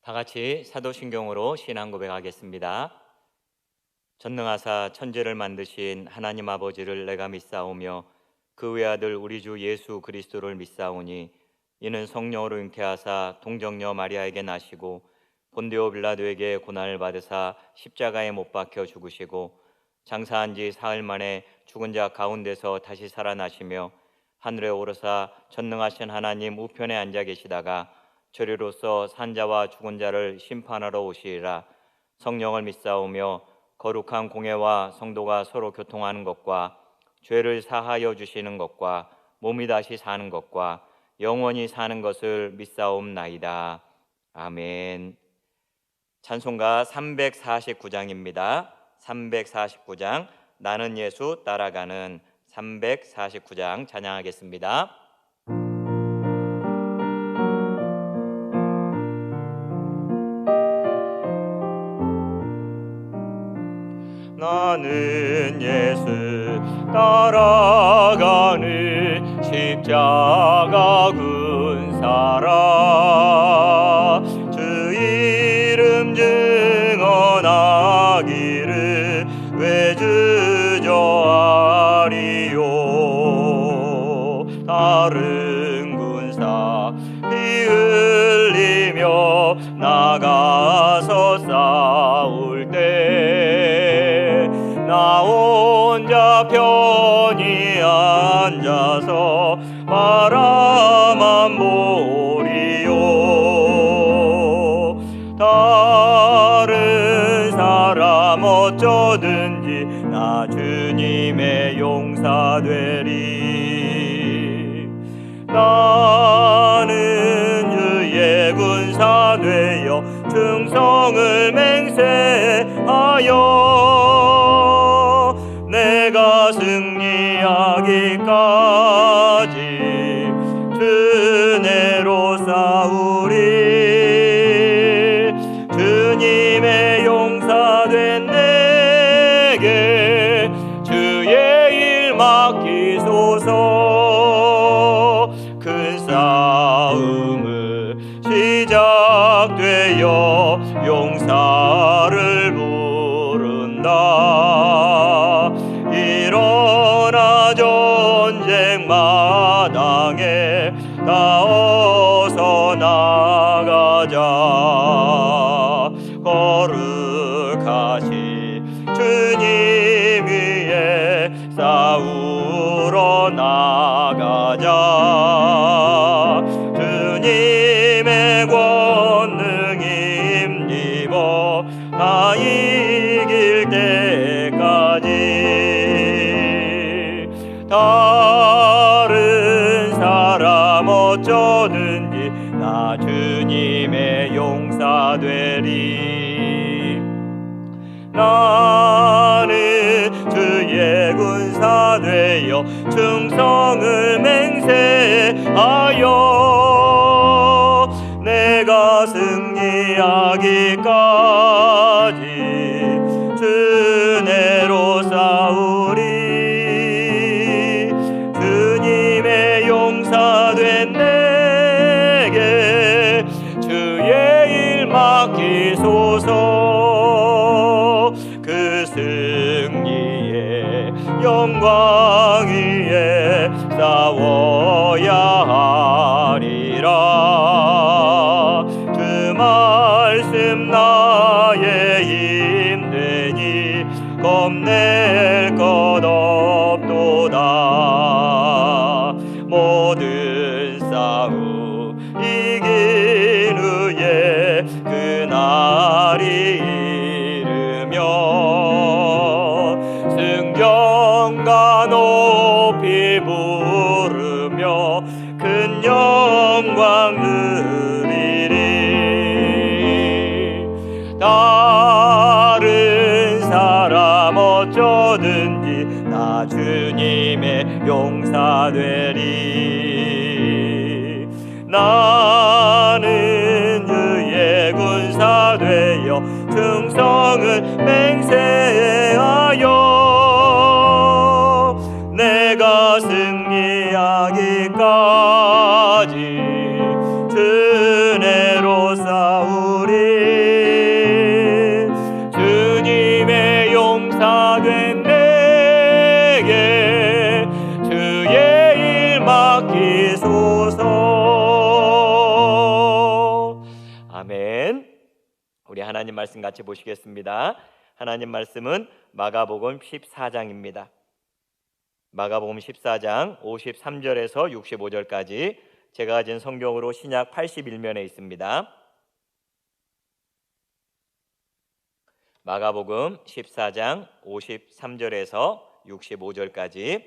다 같이 사도신경으로 신앙 고백하겠습니다. 전능하사 천지를 만드신 하나님 아버지를 내가 믿사오며 그 외아들 우리 주 예수 그리스도를 믿사오니 이는 성령으로 잉태하사 동정녀 마리아에게 나시고 본디오 빌라도에게 고난을 받으사 십자가에 못 박혀 죽으시고 장사한 지 사흘 만에 죽은 자 가운데서 다시 살아나시며 하늘에 오르사 전능하신 하나님 우편에 앉아 계시다가 저리로서 산자와 죽은 자를 심판하러 오시리라. 성령을 믿사오며 거룩한 공회와 성도가 서로 교통하는 것과 죄를 사하여 주시는 것과 몸이 다시 사는 것과 영원히 사는 것을 믿사옵나이다. 아멘. 찬송가 349장입니다. 349장 나는 예수 따라가는 349장 찬양하겠습니다. 나는 예수 따라가는 십자가 군사라. 주 이름 증언하기를 왜 주저하리요. 다른 군사 피 흘리며 나가서 싸울 때 나 혼자 편히 앉아서 바라만 보리요. 다른 사람 어쩌든지 나 주님의 용사 되리. 나는 주의 군사 되어 충성을 맹세하여 내가 승리하기까지 주내로 싸우리. 주님의 용사 된 내게 주의 일 맡기소서. 큰 싸움을 시작되어 용사를 부른다. 일어나 전쟁 마당에 다 어서 나가자. 거룩하신 주님 위에 싸우러 나가자. 주님의 권능 힘입어 다 이길 때까지. 다른 사람 어쩌든지 나 주님의 용사 되리. 나는 주의 군사 되어 충성을 맹세하여 내가 승리하기까지 주내로 싸우리. 주님의 용사 된 내게 주의 일 맡기소서. 그 승리의 영광 위에 싸워야 하리라. 그 말씀 나의 힘 되니 겁낼 것 없도다. 모든 싸움 이긴 후에 그날이 이르면 승경과 높이 부르며 큰 영광 누리리. 다른 사람 어쩌든지 나 주님의 용사 되리. 나는 주의 군사 되어 충성을 맹세하여 내가 승리하기까지 주내로 싸우리. 하나님 말씀 같이 보시겠습니다. 하나님 말씀은 마가복음 14장입니다. 마가복음 14장 53절에서 65절까지 제가 가진 성경으로 신약 81면에 있습니다. 마가복음 14장 53절에서 65절까지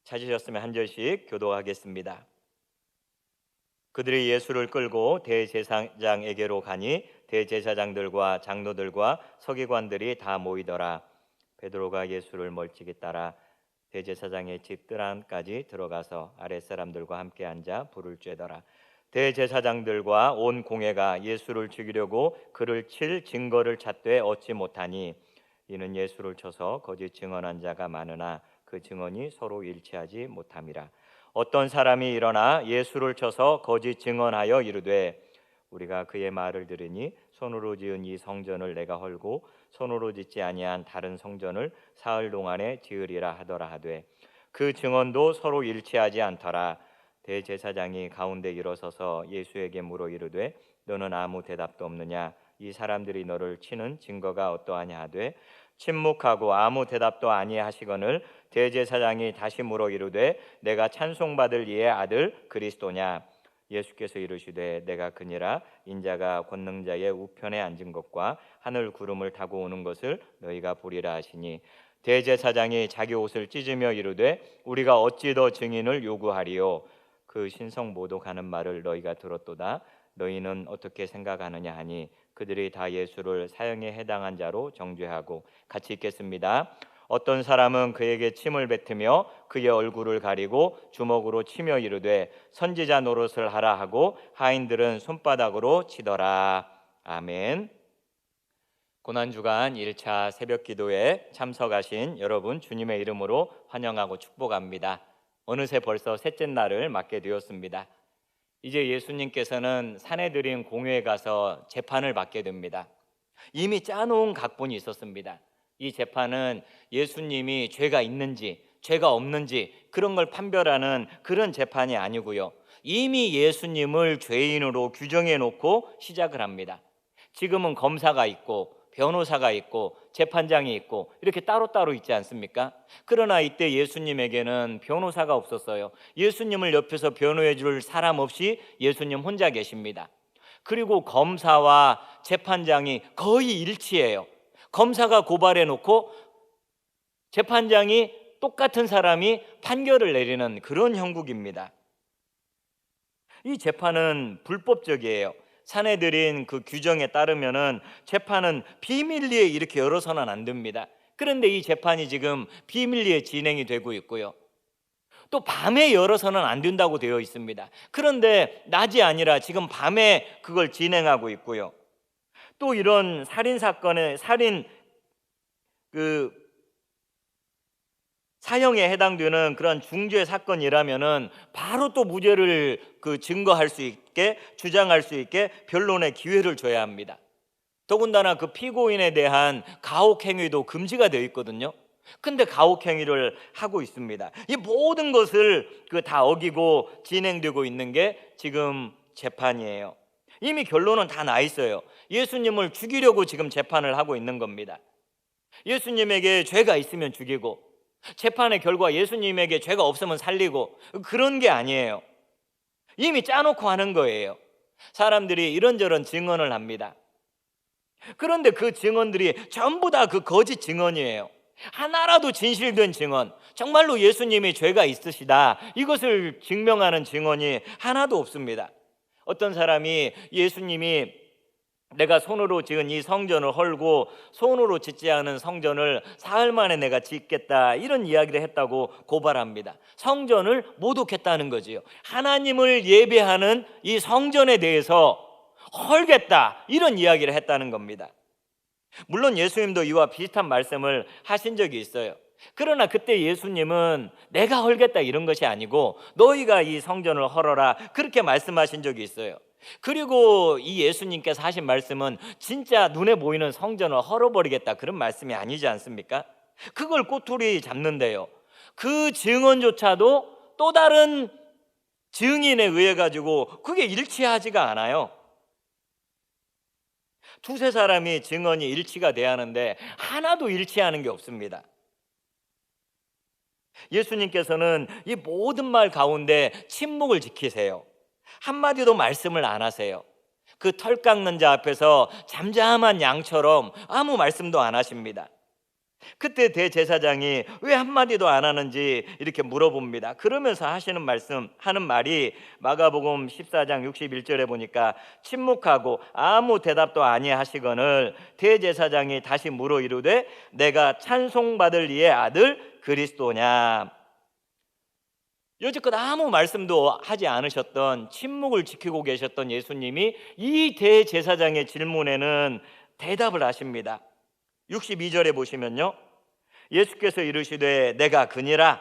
찾으셨으면 한 절씩 교독하겠습니다. 그들이 예수를 끌고 대제사장에게로 가니 대제사장들과 장로들과 서기관들이 다 모이더라. 베드로가 예수를 멀찍이 따라 대제사장의 집 뜰 안까지 들어가서 아랫사람들과 함께 앉아 불을 쬐더라. 대제사장들과 온 공회가 예수를 죽이려고 그를 칠 증거를 찾되 얻지 못하니 이는 예수를 쳐서 거짓 증언한 자가 많으나 그 증언이 서로 일치하지 못함이라. 어떤 사람이 일어나 예수를 쳐서 거짓 증언하여 이르되 우리가 그의 말을 들으니 손으로 지은 이 성전을 내가 헐고 손으로 짓지 아니한 다른 성전을 사흘 동안에 지으리라 하더라 하되 그 증언도 서로 일치하지 않더라. 대제사장이 가운데 일어서서 예수에게 물어 이르되 너는 아무 대답도 없느냐? 이 사람들이 너를 치는 증거가 어떠하냐 하되 침묵하고 아무 대답도 아니하시거늘 대제사장이 다시 물어 이르되 내가 찬송받을 이의 아들 그리스도냐? 예수께서 이르시되 내가 그니라. 인자가 권능자의 우편에 앉은 것과 하늘 구름을 타고 오는 것을 너희가 보리라 하시니 대제사장이 자기 옷을 찢으며 이르되 우리가 어찌 더 증인을 요구하리요? 그 신성 모독하는 말을 너희가 들었도다. 너희는 어떻게 생각하느냐 하니 그들이 다 예수를 사형에 해당한 자로 정죄하고 같이 읽겠습니다. 어떤 사람은 그에게 침을 뱉으며 그의 얼굴을 가리고 주먹으로 치며 이르되 선지자 노릇을 하라 하고 하인들은 손바닥으로 치더라. 아멘. 고난주간 1차 새벽기도에 참석하신 여러분 주님의 이름으로 환영하고 축복합니다. 어느새 벌써 셋째 날을 맞게 되었습니다. 이제 예수님께서는 산헤드린 공회에 가서 재판을 받게 됩니다. 이미 짜놓은 각본이 있었습니다. 이 재판은 예수님이 죄가 있는지 죄가 없는지 그런 걸 판별하는 그런 재판이 아니고요. 이미 예수님을 죄인으로 규정해 놓고 시작을 합니다. 지금은 검사가 있고 변호사가 있고 재판장이 있고 이렇게 따로따로 있지 않습니까? 그러나 이때 예수님에게는 변호사가 없었어요. 예수님을 옆에서 변호해 줄 사람 없이 예수님 혼자 계십니다. 그리고 검사와 재판장이 거의 일치해요. 검사가 고발해 놓고 재판장이 똑같은 사람이 판결을 내리는 그런 형국입니다. 이 재판은 불법적이에요. 산헤드린 그 규정에 따르면은 재판은 비밀리에 이렇게 열어서는 안 됩니다. 그런데 이 재판이 지금 비밀리에 진행이 되고 있고요. 또 밤에 열어서는 안 된다고 되어 있습니다. 그런데 낮이 아니라 지금 밤에 그걸 진행하고 있고요. 또 이런 살인 사건의 사형에 해당되는 그런 중죄 사건이라면은 바로 또 무죄를 증거할 수 있게 주장할 수 있게 변론의 기회를 줘야 합니다. 더군다나 그 피고인에 대한 가혹 행위도 금지가 되어 있거든요. 근데 가혹 행위를 하고 있습니다. 이 모든 것을 다 어기고 진행되고 있는 게 지금 재판이에요. 이미 결론은 다 나 있어요. 예수님을 죽이려고 지금 재판을 하고 있는 겁니다. 예수님에게 죄가 있으면 죽이고 재판의 결과 예수님에게 죄가 없으면 살리고 그런 게 아니에요. 이미 짜놓고 하는 거예요. 사람들이 이런저런 증언을 합니다. 그런데 그 증언들이 전부 다 그 거짓 증언이에요. 하나라도 진실된 증언, 정말로 예수님이 죄가 있으시다 이것을 증명하는 증언이 하나도 없습니다. 어떤 사람이 예수님이 내가 손으로 지은 이 성전을 헐고 손으로 짓지 않은 성전을 사흘 만에 내가 짓겠다 이런 이야기를 했다고 고발합니다. 성전을 모독했다는 거지요. 하나님을 예배하는 이 성전에 대해서 헐겠다 이런 이야기를 했다는 겁니다. 물론 예수님도 이와 비슷한 말씀을 하신 적이 있어요. 그러나 그때 예수님은 내가 헐겠다 이런 것이 아니고 너희가 이 성전을 헐어라 그렇게 말씀하신 적이 있어요. 그리고 이 예수님께서 하신 말씀은 진짜 눈에 보이는 성전을 헐어버리겠다 그런 말씀이 아니지 않습니까? 그걸 꼬투리 잡는데요. 그 증언조차도 또 다른 증인에 의해 가지고 그게 일치하지가 않아요. 두세 사람이 증언이 일치가 돼야 하는데 하나도 일치하는 게 없습니다. 예수님께서는 이 모든 말 가운데 침묵을 지키세요. 한마디도 말씀을 안 하세요. 그 털 깎는 자 앞에서 잠잠한 양처럼 아무 말씀도 안 하십니다. 그때 대제사장이 왜 한마디도 안 하는지 이렇게 물어봅니다. 그러면서 하는 말이 마가복음 14장 61절에 보니까 침묵하고 아무 대답도 아니하시거늘 대제사장이 다시 물어 이르되 내가 찬송받을 이의 아들 그리스도냐. 여지껏 아무 말씀도 하지 않으셨던, 침묵을 지키고 계셨던 예수님이 이 대제사장의 질문에는 대답을 하십니다. 62절에 보시면요, 예수께서 이르시되 내가 그니라.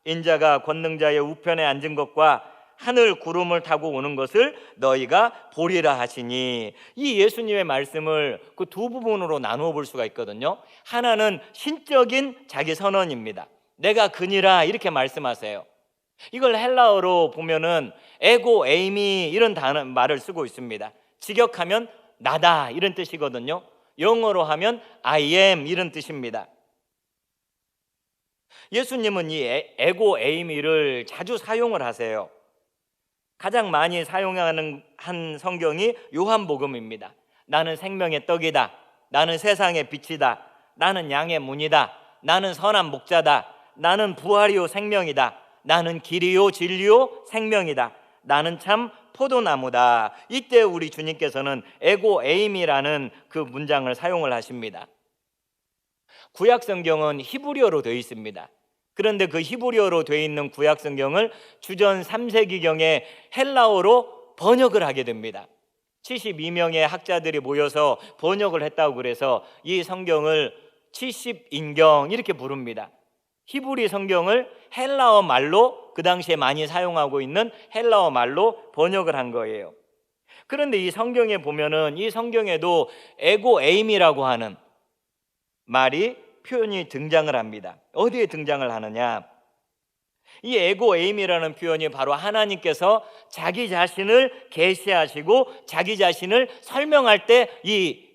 인자가 권능자의 우편에 앉은 것과 하늘 구름을 타고 오는 것을 너희가 보리라 하시니, 이 예수님의 말씀을 그 두 부분으로 나누어 볼 수가 있거든요. 하나는 신적인 자기 선언입니다. 내가 그니라 이렇게 말씀하세요. 이걸 헬라어로 보면은 에고 에이미 이런 말을 쓰고 있습니다. 직역하면 나다 이런 뜻이거든요. 영어로 하면 I am 이런 뜻입니다. 예수님은 이 에고 에이미를 자주 사용을 하세요. 가장 많이 사용하는 한 성경이 요한복음입니다. 나는 생명의 떡이다. 나는 세상의 빛이다. 나는 양의 문이다. 나는 선한 목자다. 나는 부활이요 생명이다. 나는 길이요 진리요 생명이다. 나는 참 포도나무다. 이때 우리 주님께서는 에고 에임이라는 그 문장을 사용을 하십니다. 구약 성경은 히브리어로 되어 있습니다. 그런데 그 히브리어로 되어 있는 구약 성경을 주전 3세기경에 헬라어로 번역을 하게 됩니다. 72명의 학자들이 모여서 번역을 했다고 그래서 이 성경을 70인경 이렇게 부릅니다. 히브리 성경을 헬라어 말로, 그 당시에 많이 사용하고 있는 헬라어 말로 번역을 한 거예요. 그런데 이 성경에 보면은 이 성경에도 에고 에임이라고 하는 표현이 등장을 합니다. 어디에 등장을 하느냐? 이 에고 에임이라는 표현이 바로 하나님께서 자기 자신을 계시하시고 자기 자신을 설명할 때 이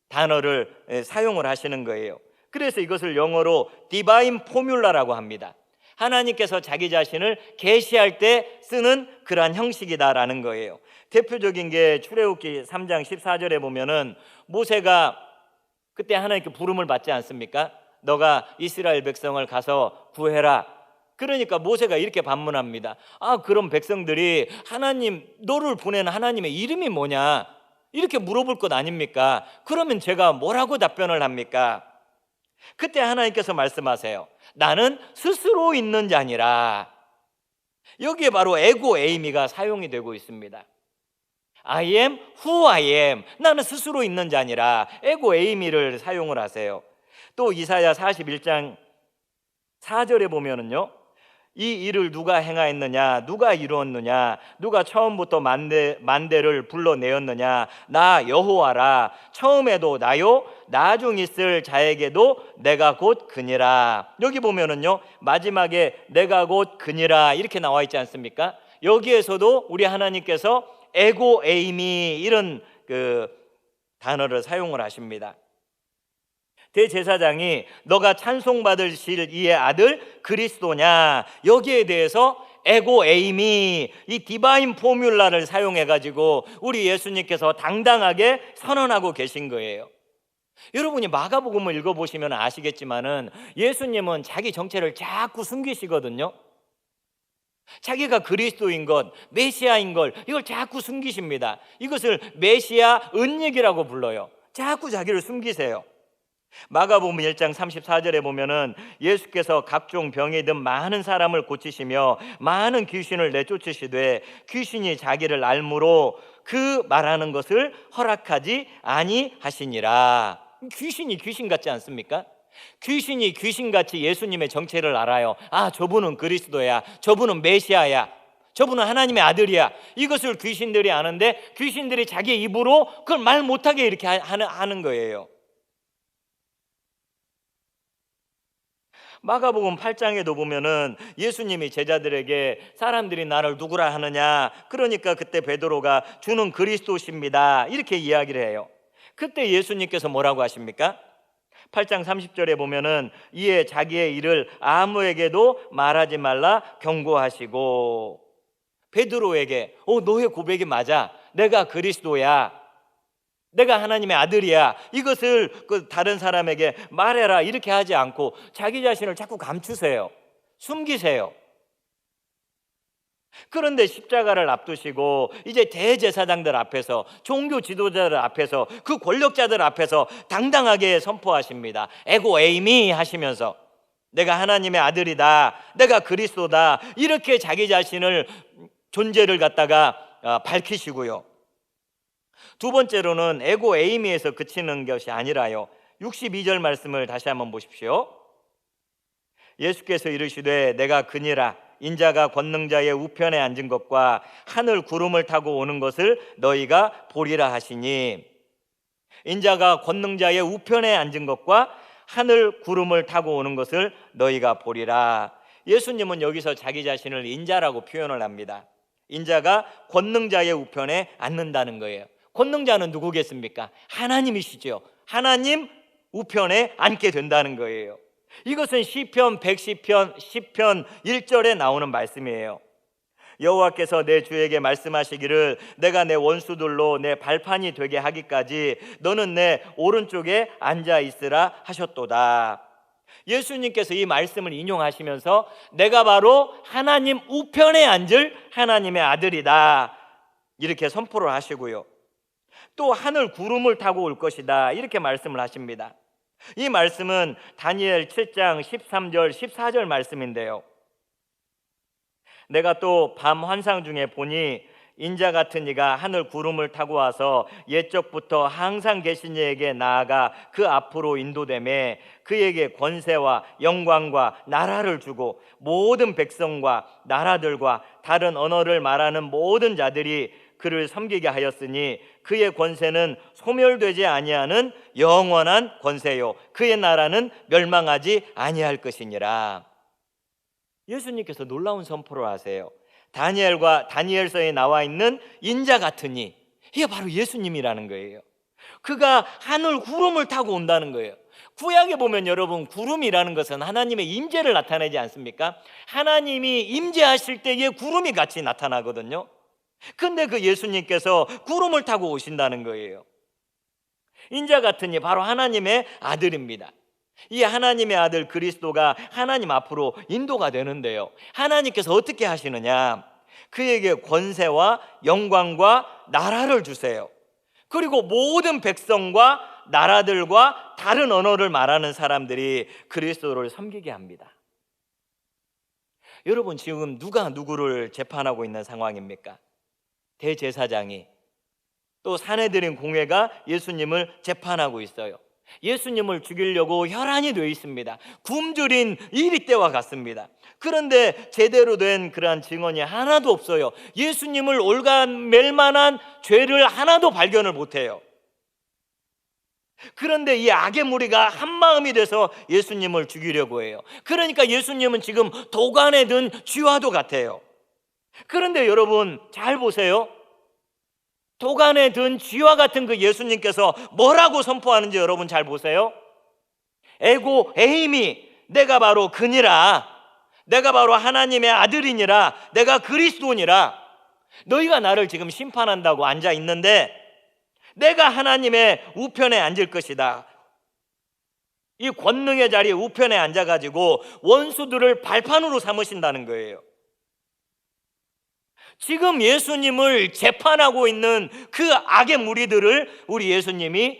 단어를 사용을 하시는 거예요. 그래서 이것을 영어로 디바인 포뮬라라고 합니다. 하나님께서 자기 자신을 계시할 때 쓰는 그러한 형식이다라는 거예요. 대표적인 게 출애굽기 3장 14절에 보면은 모세가 그때 하나님께 부름을 받지 않습니까? 너가 이스라엘 백성을 가서 구해라. 그러니까 모세가 이렇게 반문합니다. 그럼 백성들이 하나님, 너를 보낸 하나님의 이름이 뭐냐? 이렇게 물어볼 것 아닙니까? 그러면 제가 뭐라고 답변을 합니까? 그때 하나님께서 말씀하세요. 나는 스스로 있는 자니라. 여기에 바로 에고 에이미가 사용이 되고 있습니다. I am who I am. 나는 스스로 있는 자니라. 에고 에이미를 사용을 하세요. 또 이사야 41장 4절에 보면은요, 이 일을 누가 행하였느냐? 누가 이루었느냐? 누가 처음부터 만대를 불러내었느냐? 나 여호와라. 처음에도 나요, 나중 있을 자에게도 내가 곧 그니라. 여기 보면은요, 마지막에 내가 곧 그니라 이렇게 나와 있지 않습니까? 여기에서도 우리 하나님께서 에고 에이미 이런 그 단어를 사용을 하십니다. 대제사장이 너가 찬송받으실 이의 아들 그리스도냐, 여기에 대해서 에고 에이미, 이 디바인 포뮬라를 사용해 가지고 우리 예수님께서 당당하게 선언하고 계신 거예요. 여러분이 마가복음을 읽어보시면 아시겠지만은 예수님은 자기 정체를 자꾸 숨기시거든요. 자기가 그리스도인 것, 메시아인 걸 이걸 자꾸 숨기십니다. 이것을 메시아 은닉이라고 불러요. 자꾸 자기를 숨기세요. 마가복음 1장 34절에 보면은 예수께서 각종 병에 든 많은 사람을 고치시며 많은 귀신을 내쫓으시되 귀신이 자기를 알므로 그 말하는 것을 허락하지 아니하시니라. 귀신이 귀신 같지 않습니까? 귀신이 귀신같이 예수님의 정체를 알아요. 저분은 그리스도야, 저분은 메시아야, 저분은 하나님의 아들이야. 이것을 귀신들이 아는데 귀신들이 자기 입으로 그걸 말 못하게 이렇게 하는 거예요. 마가복음 8장에도 보면은 예수님이 제자들에게 사람들이 나를 누구라 하느냐, 그러니까 그때 베드로가 주는 그리스도십니다 이렇게 이야기를 해요. 그때 예수님께서 뭐라고 하십니까? 8장 30절에 보면은 이에 자기의 일을 아무에게도 말하지 말라 경고하시고, 베드로에게 너의 고백이 맞아, 내가 그리스도야, 내가 하나님의 아들이야, 이것을 다른 사람에게 말해라, 이렇게 하지 않고 자기 자신을 자꾸 감추세요. 숨기세요. 그런데 십자가를 앞두시고 이제 대제사장들 앞에서, 종교 지도자들 앞에서, 그 권력자들 앞에서 당당하게 선포하십니다. 에고 에이미 하시면서 내가 하나님의 아들이다, 내가 그리스도다, 이렇게 자기 자신을, 존재를 갖다가 밝히시고요. 두 번째로는 에고 에이미에서 그치는 것이 아니라요, 62절 말씀을 다시 한번 보십시오. 예수께서 이르시되 내가 그니라, 인자가 권능자의 우편에 앉은 것과 하늘 구름을 타고 오는 것을 너희가 보리라 하시니, 인자가 권능자의 우편에 앉은 것과 하늘 구름을 타고 오는 것을 너희가 보리라. 예수님은 여기서 자기 자신을 인자라고 표현을 합니다. 인자가 권능자의 우편에 앉는다는 거예요. 권능자는 누구겠습니까? 하나님이시죠. 하나님 우편에 앉게 된다는 거예요. 이것은 시편 110편 10편 1절에 나오는 말씀이에요. 여호와께서 내 주에게 말씀하시기를 내가 내 원수들로 내 발판이 되게 하기까지 너는 내 오른쪽에 앉아 있으라 하셨도다. 예수님께서 이 말씀을 인용하시면서 내가 바로 하나님 우편에 앉을 하나님의 아들이다, 이렇게 선포를 하시고요. 또 하늘 구름을 타고 올 것이다, 이렇게 말씀을 하십니다. 이 말씀은 다니엘 7장 13절 14절 말씀인데요, 내가 또 밤 환상 중에 보니 인자 같은 이가 하늘 구름을 타고 와서 옛적부터 항상 계신 이에게 나아가 그 앞으로 인도되매 그에게 권세와 영광과 나라를 주고 모든 백성과 나라들과 다른 언어를 말하는 모든 자들이 그를 섬기게 하였으니 그의 권세는 소멸되지 아니하는 영원한 권세요 그의 나라는 멸망하지 아니할 것이니라. 예수님께서 놀라운 선포를 하세요. 다니엘서에 나와 있는 인자 같은 이, 이게 바로 예수님이라는 거예요. 그가 하늘 구름을 타고 온다는 거예요. 구약에 보면 여러분, 구름이라는 것은 하나님의 임재를 나타내지 않습니까? 하나님이 임재하실 때에 구름이 같이 나타나거든요. 근데 그 예수님께서 구름을 타고 오신다는 거예요. 인자 같은 이 바로 하나님의 아들입니다. 이 하나님의 아들 그리스도가 하나님 앞으로 인도가 되는데요, 하나님께서 어떻게 하시느냐, 그에게 권세와 영광과 나라를 주세요. 그리고 모든 백성과 나라들과 다른 언어를 말하는 사람들이 그리스도를 섬기게 합니다. 여러분, 지금 누가 누구를 재판하고 있는 상황입니까? 대제사장이, 또 사내들인 공회가 예수님을 재판하고 있어요. 예수님을 죽이려고 혈안이 되어 있습니다. 굶주린 이리 때와 같습니다. 그런데 제대로 된 그러한 증언이 하나도 없어요. 예수님을 올가맬 만한 죄를 하나도 발견을 못해요. 그런데 이 악의 무리가 한마음이 돼서 예수님을 죽이려고 해요. 그러니까 예수님은 지금 도관에 든 쥐와도 같아요. 그런데 여러분 잘 보세요. 도간에 든 쥐와 같은 그 예수님께서 뭐라고 선포하는지 여러분 잘 보세요. 에고 에이미, 내가 바로 그니라, 내가 바로 하나님의 아들이니라, 내가 그리스도니라. 너희가 나를 지금 심판한다고 앉아 있는데 내가 하나님의 우편에 앉을 것이다. 이 권능의 자리에 우편에 앉아가지고 원수들을 발판으로 삼으신다는 거예요. 지금 예수님을 재판하고 있는 그 악의 무리들을 우리 예수님이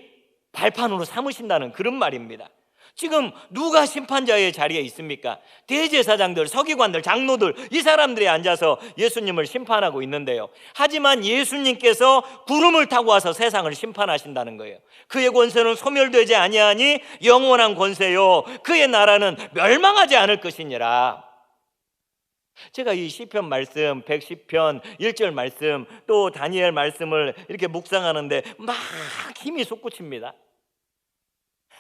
발판으로 삼으신다는 그런 말입니다. 지금 누가 심판자의 자리에 있습니까? 대제사장들, 서기관들, 장로들, 이 사람들이 앉아서 예수님을 심판하고 있는데요, 하지만 예수님께서 구름을 타고 와서 세상을 심판하신다는 거예요. 그의 권세는 소멸되지 아니하니 영원한 권세요 그의 나라는 멸망하지 않을 것이니라. 제가 이 시편 말씀, 110편 1절 말씀, 또 다니엘 말씀을 이렇게 묵상하는데 막 힘이 솟구칩니다.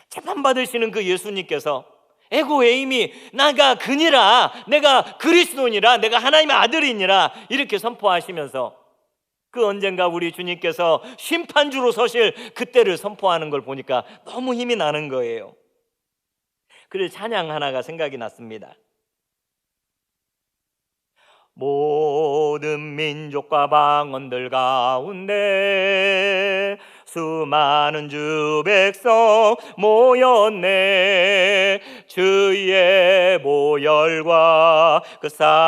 재판받으시는 그 예수님께서 에고 에이미, 내가 그니라, 내가 그리스도니라, 내가 하나님의 아들이니라, 이렇게 선포하시면서 그 언젠가 우리 주님께서 심판주로 서실 그때를 선포하는 걸 보니까 너무 힘이 나는 거예요. 그래서 찬양 하나가 생각이 났습니다. 모든 민족과 방언들 가운데 수많은 주 백성 모였네. 주의 보혈과 그 사랑으로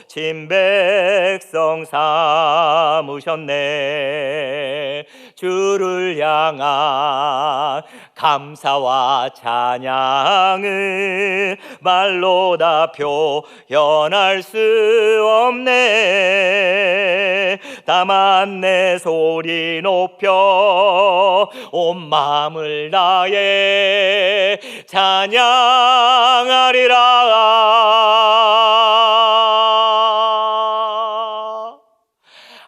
진 백성 삼으셨네. 주를 향한 감사와 찬양을 말로 다 표현할 수 없네. 다만 내 소리 높여 온 마음을 다해 찬양하리라.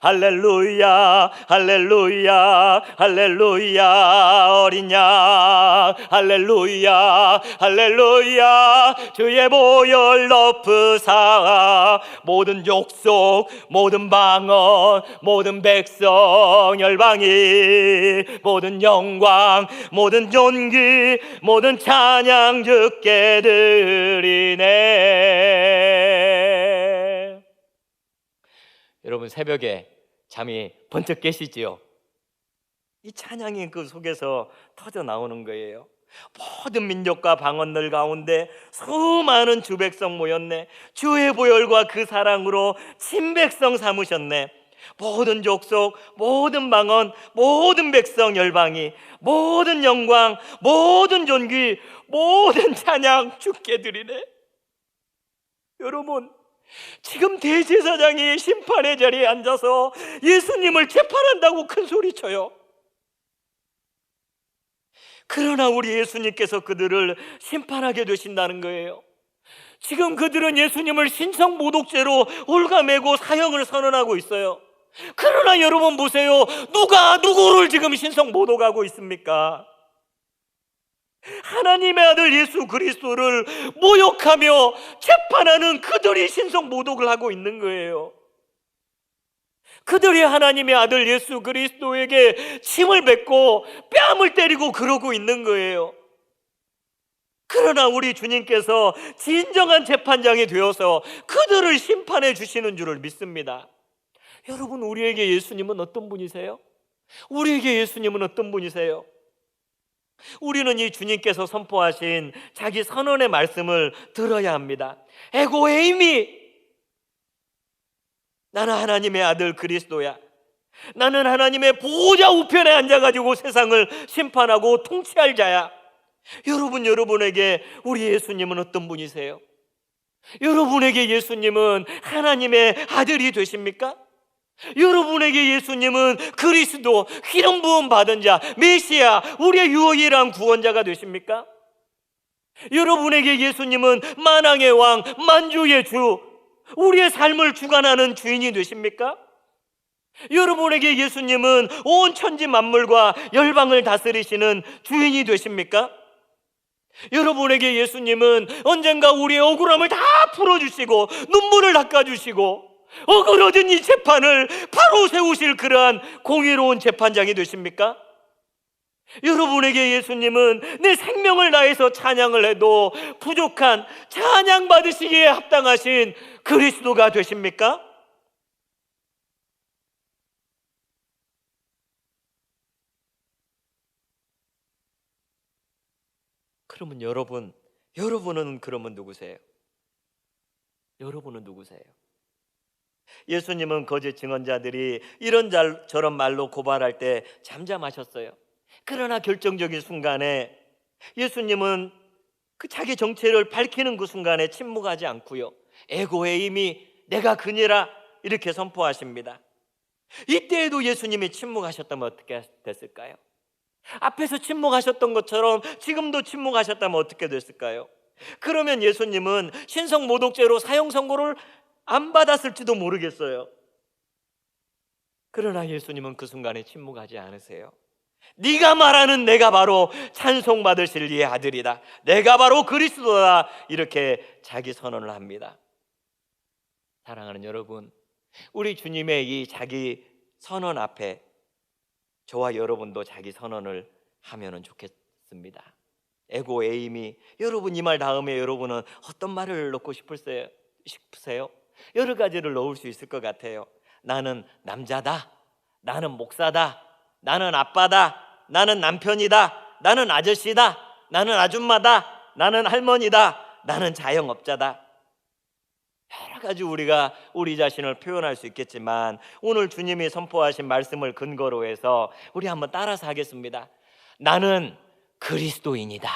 할렐루야 할렐루야 할렐루야. 어린 양 할렐루야 할렐루야. 주의 보혈 덮으사 모든 족속 모든 방언 모든 백성 열방이 모든 영광 모든 존귀 모든 찬양 주께 드리네. 여러분, 새벽에 잠이 번쩍 깨시지요? 이 찬양이 그 속에서 터져 나오는 거예요. 모든 민족과 방언들 가운데 수많은 주 백성 모였네. 주의 보혈과 그 사랑으로 친백성 삼으셨네. 모든 족속 모든 방언 모든 백성 열방이 모든 영광 모든 존귀 모든 찬양 주께 드리네. 여러분, 지금 대제사장이 심판의 자리에 앉아서 예수님을 재판한다고 큰 소리쳐요. 그러나 우리 예수님께서 그들을 심판하게 되신다는 거예요. 지금 그들은 예수님을 신성모독죄로 올가매고 사형을 선언하고 있어요. 그러나 여러분 보세요. 누가 누구를 지금 신성모독하고 있습니까? 하나님의 아들 예수 그리스도를 모욕하며 재판하는 그들이 신성모독을 하고 있는 거예요. 그들이 하나님의 아들 예수 그리스도에게 침을 뱉고 뺨을 때리고 그러고 있는 거예요. 그러나 우리 주님께서 진정한 재판장이 되어서 그들을 심판해 주시는 줄을 믿습니다. 여러분, 우리에게 예수님은 어떤 분이세요? 우리에게 예수님은 어떤 분이세요? 우리는 이 주님께서 선포하신 자기 선언의 말씀을 들어야 합니다. 에고 에이미, 나는 하나님의 아들 그리스도야. 나는 하나님의 보호자 우편에 앉아가지고 세상을 심판하고 통치할 자야. 여러분에게 우리 예수님은 어떤 분이세요? 여러분에게 예수님은 하나님의 아들이 되십니까? 여러분에게 예수님은 그리스도, 기름 부음 받은 자, 메시아, 우리의 유일한 구원자가 되십니까? 여러분에게 예수님은 만왕의 왕, 만주의 주, 우리의 삶을 주관하는 주인이 되십니까? 여러분에게 예수님은 온 천지 만물과 열방을 다스리시는 주인이 되십니까? 여러분에게 예수님은 언젠가 우리의 억울함을 다 풀어주시고 눈물을 닦아주시고 어그러진 이 재판을 바로 세우실 그러한 공의로운 재판장이 되십니까? 여러분에게 예수님은 내 생명을 다해서 찬양을 해도 부족한 찬양 받으시기에 합당하신 그리스도가 되십니까? 그러면 여러분은 그러면 누구세요? 여러분은 누구세요? 예수님은 거짓 증언자들이 저런 말로 고발할 때 잠잠하셨어요. 그러나 결정적인 순간에 예수님은 그 자기 정체를 밝히는 그 순간에 침묵하지 않고요, 에고의 힘이 내가 그니라 이렇게 선포하십니다. 이때에도 예수님이 침묵하셨다면 어떻게 됐을까요? 앞에서 침묵하셨던 것처럼 지금도 침묵하셨다면 어떻게 됐을까요? 그러면 예수님은 신성모독죄로 사형 선고를 안 받았을지도 모르겠어요. 그러나 예수님은 그 순간에 침묵하지 않으세요. 네가 말하는 내가 바로 찬송받으실 이의 아들이다, 내가 바로 그리스도다, 이렇게 자기 선언을 합니다. 사랑하는 여러분, 우리 주님의 이 자기 선언 앞에 저와 여러분도 자기 선언을 하면은 좋겠습니다. 에고 에이미, 여러분 이 말 다음에 여러분은 어떤 말을 넣고 싶으세요? 여러 가지를 넣을 수 있을 것 같아요. 나는 남자다, 나는 목사다, 나는 아빠다, 나는 남편이다, 나는 아저씨다, 나는 아줌마다, 나는 할머니다, 나는 자영업자다. 여러 가지 우리가 우리 자신을 표현할 수 있겠지만 오늘 주님이 선포하신 말씀을 근거로 해서 우리 한번 따라서 하겠습니다. 나는 그리스도인이다.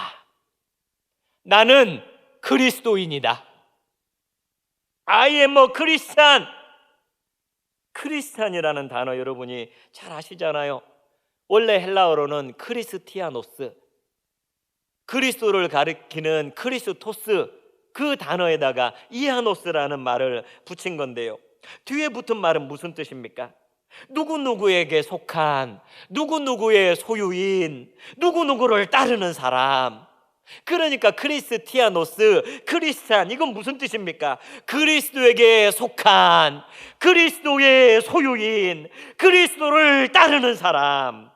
나는 그리스도인이다. I am a Christian. 크리스찬이라는 단어 여러분이 잘 아시잖아요. 원래 헬라어로는 크리스티아노스, 그리스도를 가리키는 크리스토스, 그 단어에다가 이아노스라는 말을 붙인 건데요. 뒤에 붙은 말은 무슨 뜻입니까? 누구누구에게 속한, 누구누구의 소유인, 누구누구를 따르는 사람. 그러니까 크리스티아노스, 크리스찬, 이건 무슨 뜻입니까? 그리스도에게 속한, 그리스도의 소유인, 그리스도를 따르는 사람.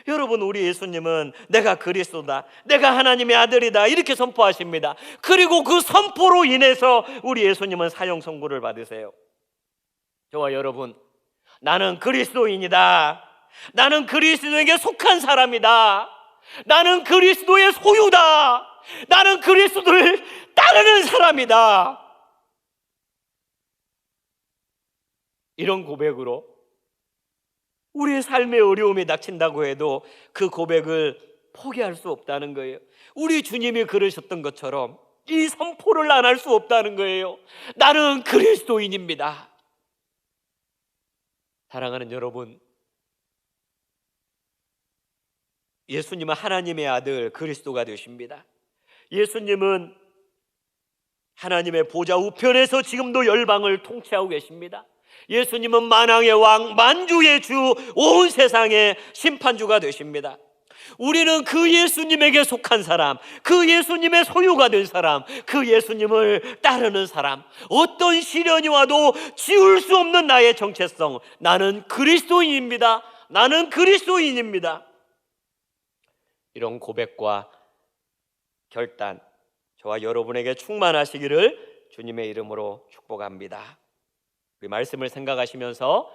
여러분, 우리 예수님은 내가 그리스도다, 내가 하나님의 아들이다 이렇게 선포하십니다. 그리고 그 선포로 인해서 우리 예수님은 사형 선고를 받으세요. 저와 여러분, 나는 그리스도인이다, 나는 그리스도에게 속한 사람이다, 나는 그리스도의 소유다, 나는 그리스도를 따르는 사람이다, 이런 고백으로 우리의 삶의 어려움이 닥친다고 해도 그 고백을 포기할 수 없다는 거예요. 우리 주님이 그러셨던 것처럼 이 선포를 안 할 수 없다는 거예요. 나는 그리스도인입니다. 사랑하는 여러분, 예수님은 하나님의 아들 그리스도가 되십니다. 예수님은 하나님의 보좌 우편에서 지금도 열방을 통치하고 계십니다. 예수님은 만왕의 왕, 만주의 주, 온 세상의 심판주가 되십니다. 우리는 그 예수님에게 속한 사람, 그 예수님의 소유가 된 사람, 그 예수님을 따르는 사람, 어떤 시련이 와도 지울 수 없는 나의 정체성, 나는 그리스도인입니다, 나는 그리스도인입니다, 이런 고백과 결단, 저와 여러분에게 충만하시기를 주님의 이름으로 축복합니다. 우리 말씀을 생각하시면서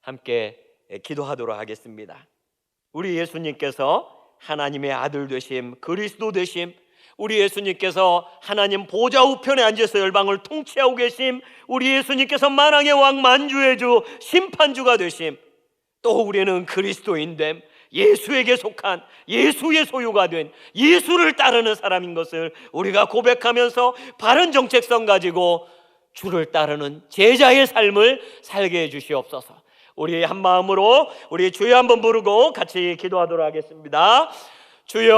함께 기도하도록 하겠습니다. 우리 예수님께서 하나님의 아들 되심, 그리스도 되심, 우리 예수님께서 하나님 보좌 우편에 앉아서 열방을 통치하고 계심, 우리 예수님께서 만왕의 왕, 만주의 주, 심판주가 되심, 또 우리는 그리스도인됨, 예수에게 속한, 예수의 소유가 된, 예수를 따르는 사람인 것을 우리가 고백하면서 바른 정체성 가지고 주를 따르는 제자의 삶을 살게 해주시옵소서. 우리 한 마음으로 우리 주여 한번 부르고 같이 기도하도록 하겠습니다. 주여,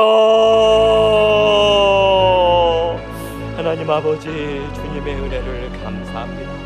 하나님 아버지, 주님의 은혜를 감사합니다.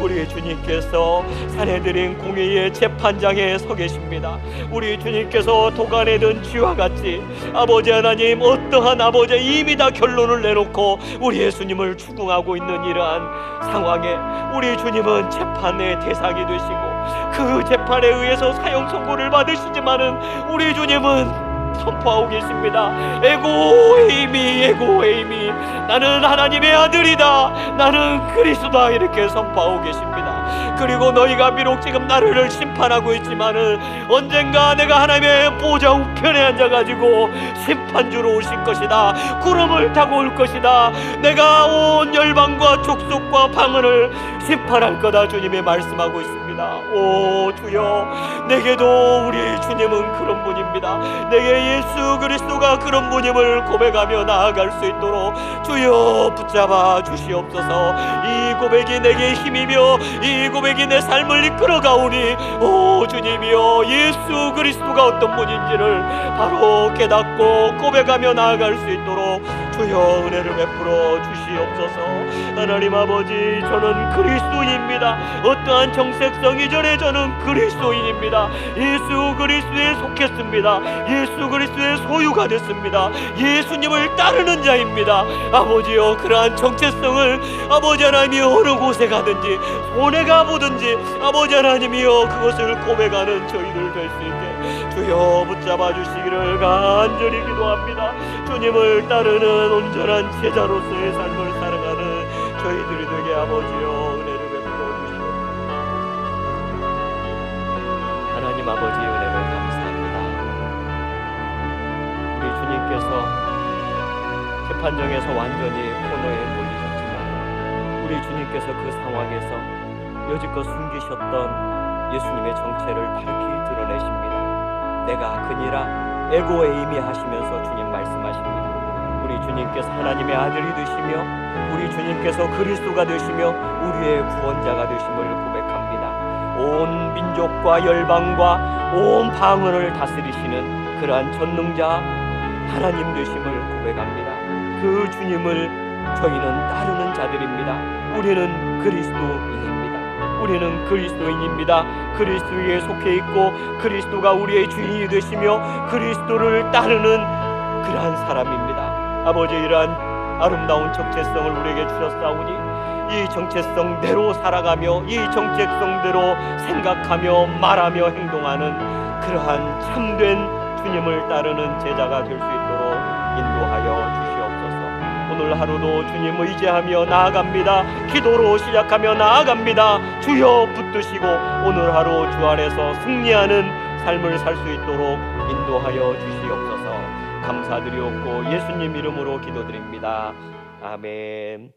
우리 주님께서 산헤드린 공의의 재판장에 서 계십니다. 우리 주님께서 도간에 든 쥐와 같이 아버지 하나님, 어떠한 아버지 이미 다 결론을 내놓고 우리 예수님을 추궁하고 있는 이러한 상황에 우리 주님은 재판의 대상이 되시고 그 재판에 의해서 사형 선고를 받으시지만은 우리 주님은 선포하고 계십니다. 에고에이미, 에고에이미, 나는 하나님의 아들이다, 나는 그리스도다, 이렇게 선포하고 계십니다. 그리고 너희가 비록 지금 나를 심판하고 있지만은 언젠가 내가 하나님의 보좌 우편에 앉아가지고 심판주로 오실 것이다, 구름을 타고 올 것이다, 내가 온 열방과 족속과 방언을 심판할 거다, 주님이 말씀하고 있습니다. 오 주여, 내게도 우리 주님은 그런 분입니다. 내게 예수 그리스도가 그런 분임을 고백하며 나아갈 수 있도록 주여 붙잡아 주시옵소서. 이 고백이 내게 힘이며 이 고백이 내 삶을 이끌어가오니 오 주님이여, 예수 그리스도가 어떤 분인지를 바로 깨닫고 고백하며 나아갈 수 있도록 주여 은혜를 베풀어 주시옵소서. 하나님 아버지, 저는 그리스도인입니다. 어떠한 정색성, 정체성 이전에 저는 그리스도인입니다. 예수 그리스도에 속했습니다. 예수 그리스도의 소유가 됐습니다. 예수님을 따르는 자입니다. 아버지여, 그러한 정체성을 아버지 하나님이 어느 곳에 가든지 손해가 보든지 아버지 하나님이여 그것을 고백하는 저희들 될 수 있게 주여 붙잡아 주시기를 간절히 기도합니다. 주님을 따르는 온전한 제자로서의 삶을 살아가는 저희들이 되게 아버지여 은혜를 베풀어 주시옵소서. 하나님 아버지 은혜를 감사합니다. 우리 주님께서 재판정에서 완전히 코너에 몰리셨지만 우리 주님께서 그 상황에서 여지껏 숨기셨던 예수님의 정체를 밝히 드러내십니다. 내가 그니라 에고에이미 하시면서 주님 말씀하십니다. 우리 주님께서 하나님의 아들이 되시며 우리 주님께서 그리스도가 되시며 우리의 구원자가 되심을 고백합니다. 온 민족과 열방과 온 방언을 다스리시는 그러한 전능자 하나님 되심을 고백합니다. 그 주님을 저희는 따르는 자들입니다. 우리는 그리스도인입니다. 우리는 그리스도인입니다. 그리스도에 속해 있고 그리스도가 우리의 주인이 되시며 그리스도를 따르는 그러한 사람입니다. 아버지, 이러한 아름다운 정체성을 우리에게 주셨사오니 이 정체성대로 살아가며 이 정체성대로 생각하며 말하며 행동하는 그러한 참된 주님을 따르는 제자가 될 수 있도록 인도하여 주시옵소서. 오늘 하루도 주님 의지하며 나아갑니다. 기도로 시작하며 나아갑니다. 주여 붙드시고 오늘 하루 주 안에서 승리하는 삶을 살 수 있도록 인도하여 주시옵소서. 감사드리옵고 예수님 이름으로 기도드립니다. 아멘.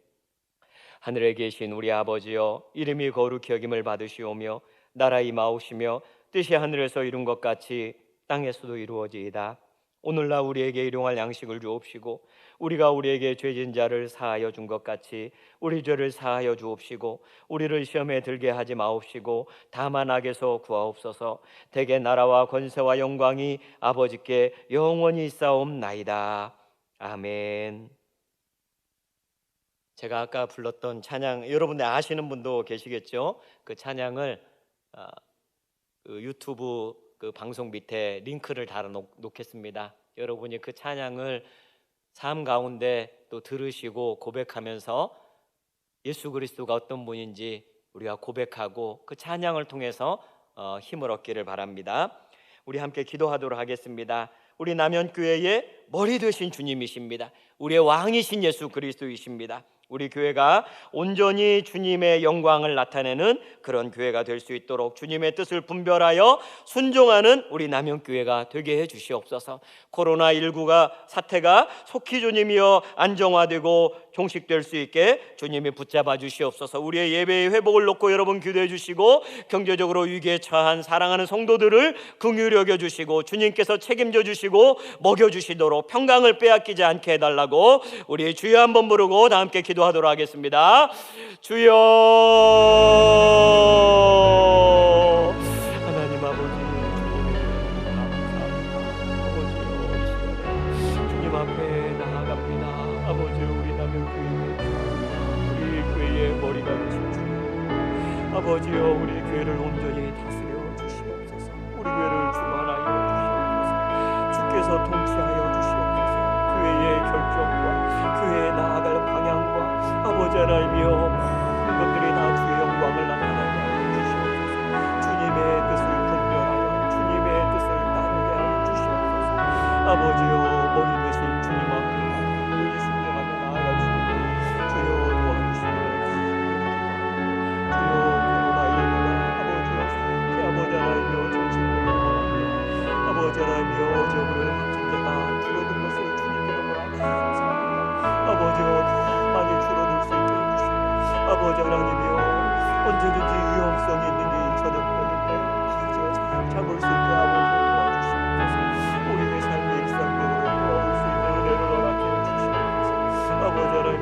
하늘에 계신 우리 아버지여, 이름이 거룩히 여김을 받으시오며 나라 임하옵시며 뜻이 하늘에서 이룬 것 같이 땅에서도 이루어지이다. 오늘날 우리에게 일용할 양식을 주옵시고 우리가 우리에게 죄진 자를 사하여 준 것 같이 우리 죄를 사하여 주옵시고 우리를 시험에 들게 하지 마옵시고 다만 악에서 구하옵소서. 대개 나라와 권세와 영광이 아버지께 영원히 있사옵나이다. 아멘. 제가 아까 불렀던 찬양, 여러분들 아시는 분도 계시겠죠? 그 찬양을 그 유튜브 그 방송 밑에 링크를 달아 놓겠습니다. 여러분이 그 찬양을 삶 가운데 또 들으시고 고백하면서 예수 그리스도가 어떤 분인지 우리가 고백하고 그 찬양을 통해서 힘을 얻기를 바랍니다. 우리 함께 기도하도록 하겠습니다. 우리 남현교회의 머리 되신 주님이십니다. 우리의 왕이신 예수 그리스도이십니다. 우리 교회가 온전히 주님의 영광을 나타내는 그런 교회가 될 수 있도록 주님의 뜻을 분별하여 순종하는 우리 남현교회가 되게 해 주시옵소서. 코로나19가 사태가 속히 주님이여 안정화되고 종식될 수 있게 주님이 붙잡아 주시옵소서. 우리의 예배의 회복을 놓고 여러분 기도해 주시고 경제적으로 위기에 처한 사랑하는 성도들을 긍휼히 여겨 주시고 주님께서 책임져 주시고 먹여 주시도록 평강을 빼앗기지 않게 해달라고 우리 주여 한번 부르고 다 함께 기도하도록 하겠습니다. 주여, 하나님 아버지, 주님 앞에 나아갑니다. 아버지, 우리 남현교회, 우리 교회의 머리가 되신 주님, 아버지여, 우리 교회를 온전히 다스려 주시옵소서. 우리 교회를 주관하여 주시옵소서. 주께서 통치하여 주시옵소서. 교회의 결정과 교회에 나아갈 방향과 아버지 하나님이여 모든 것들이 다 주의 영광을 나타나게 하여 주시옵소서. 주님의 뜻을 분별하여 주님의 뜻을 따르게 하여 주시옵소서. 아버지여, 머리 되신 주님 앞에 온전히 순종하며 나아갈 수 있도록 주여 도와주시옵소서. 주여, 코로나19가 아버지 하나님이여 정신을 아버지 하나님이여 어제오늘 확진자가 줄어든 것을 주님께로 감사합니다. 아버지여, 많이 줄어들 수 있게 해주시고 아버지 하나님이여 언제든지 위험성이 있는 이 저녁권인데 아버지여 잡을 수 있게 아버지여 도와주시옵소서. 우리의 삶의 일상대로 돌아올 수 있는 은혜를 허락해 주시옵소서. 아버지 하나님